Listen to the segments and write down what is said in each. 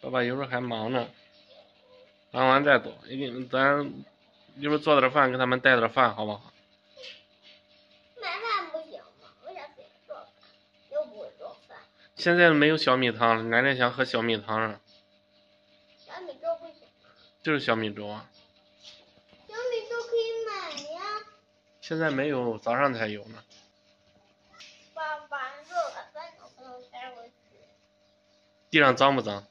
爸爸有时候还忙呢，忙完再做。咱一会儿做点饭，给他们带点饭，好不好？买饭不行吗？为啥非要做饭？又不会做饭。现在没有小米汤了，奶奶想喝小米汤啊。小米粥不行吗？就是小米粥啊。小米粥可以买呀。现在没有，早上才有呢。爸爸做了饭能不能带回去？地上脏不脏？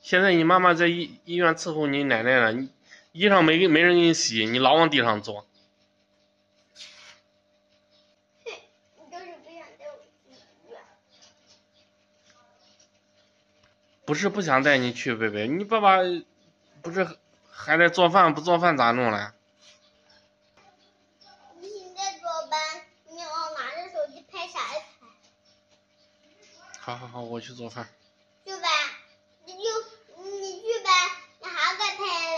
现在你妈妈在医院伺候你奶奶了，你衣裳没人给你洗，你老往地上坐。哼，你就是不想带我去医院。不是不想带你去，贝贝，你爸爸不是还在做饭，不做饭咋弄嘞？你现在坐班，你要拿着手机拍啥呀拍？好，我去做饭。去吧，你去呗，你还该拍嘞。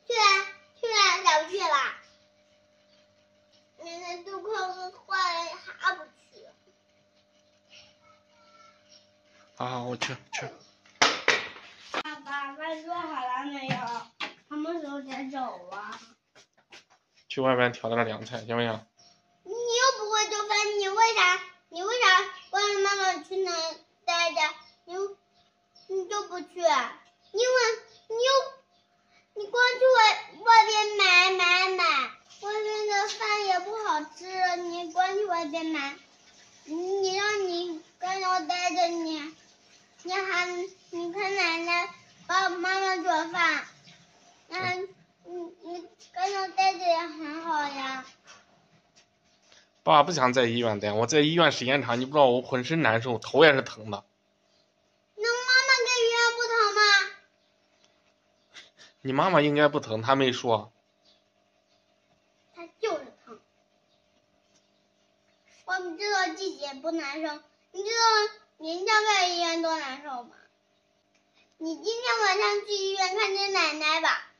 去吧，咋不去了？奶奶都快饿坏了，还不去？好，我去。爸爸，饭做好了没有？什么时候才走啊？去外边挑点凉菜，行不行？你又不会做饭，你为啥让妈妈去那待着？你就不去？因为你光去外边买，外面的饭也不好吃，你光去外边买，让你跟着待着你看奶奶爸爸妈妈做饭，你跟着待着也很好呀。爸爸不想在医院待，我在医院时间长，你不知道我浑身难受，头也是疼的。那妈妈跟医院不疼吗？你妈妈应该不疼，她没说。她就是疼。我不知道季节不难受，你知道您家在医院多难受吗？你今天晚上去医院看见奶奶吧，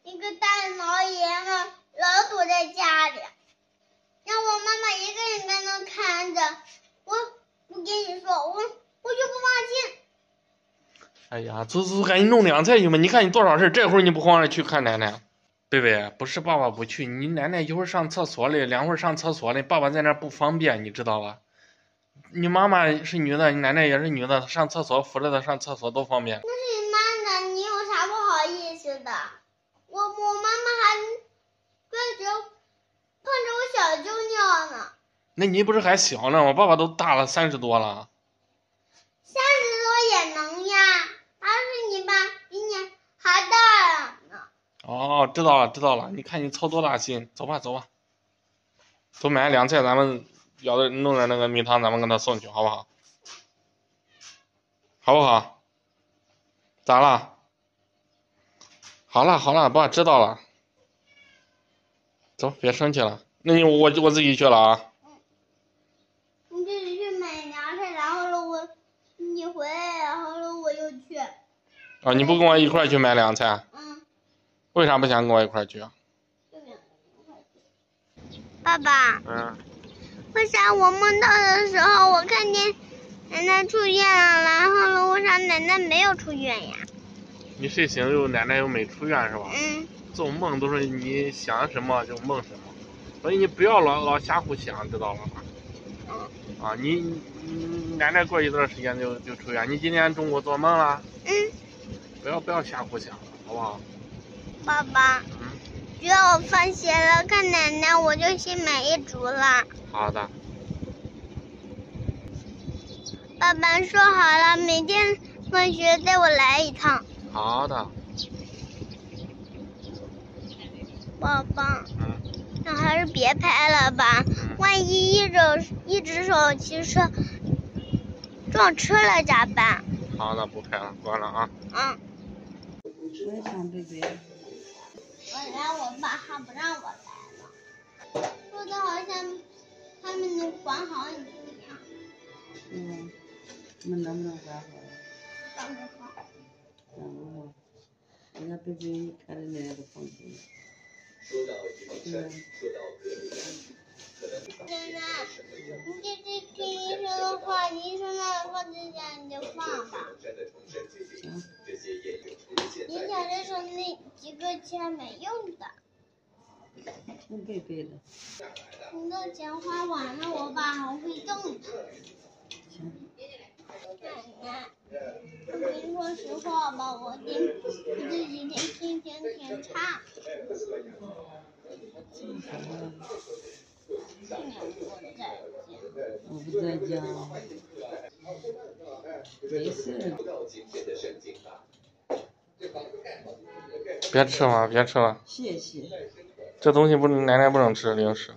一个大老爷们老躲在家里，让我妈妈一个人在那看着。我跟你说，我就不放心。哎呀，走，赶紧弄凉菜去吧！你看你多少事，这会儿你不慌着去看奶奶？贝贝，不是爸爸不去，你奶奶一会儿上厕所里，2会儿上厕所里，爸爸在那不方便，你知道吧？你妈妈是女的，你奶奶也是女的，上厕所扶着她上厕所多方便。那是你妈的，你有啥不好意思的？我妈妈还碰着我小舅尿呢。那你不是还小呢？我爸爸都大了30多了。30多也能呀，还是你爸比你还大呢。哦，知道了，你看你操多大心，走吧，都买凉菜，咱们弄点那个米汤，咱们给他送去，好不好？好不好？咋了？好了，爸知道了。走，别生气了。那我自己去了啊。你自己去买凉菜，然后你回来，然后我又去。啊，你不跟我一块去买凉菜？为啥不想跟我一块去啊？爸爸。为啥我梦到的时候，我看见奶奶出院了，然后为啥奶奶没有出院呀？你睡醒又奶奶又没出院是吧？这种梦都是你想什么就梦什么，所以你不要老瞎胡想，知道了吗？啊，你奶奶过一段时间就出院，你今天中午做梦了？不要瞎胡想了，好不好？爸爸。只要我放学了看奶奶，我就去买一竹了。好的。爸爸说好了，每天放学带我来一趟。好的。爸爸。那还是别拍了吧，万一一只手骑车撞车了咋办？好的，不拍了，关了啊。我也想贝贝。我爸还不让我来了，说的好像他们能管好你一样。他们能不能管好？管不好。管不好。人家贝贝一看着奶奶都放心。奶奶，你这听医生的话，医生那话之前你就放吧。行。你小的时候那几个钱没用的。挺贝贝的。你的钱花完了，我爸还会动的。行。奶奶，跟你说实话吧，我这几天心情挺差。为啥呀？我不在家。没事。别吃了，别吃了。谢谢。这东西不，奶奶不能吃零食。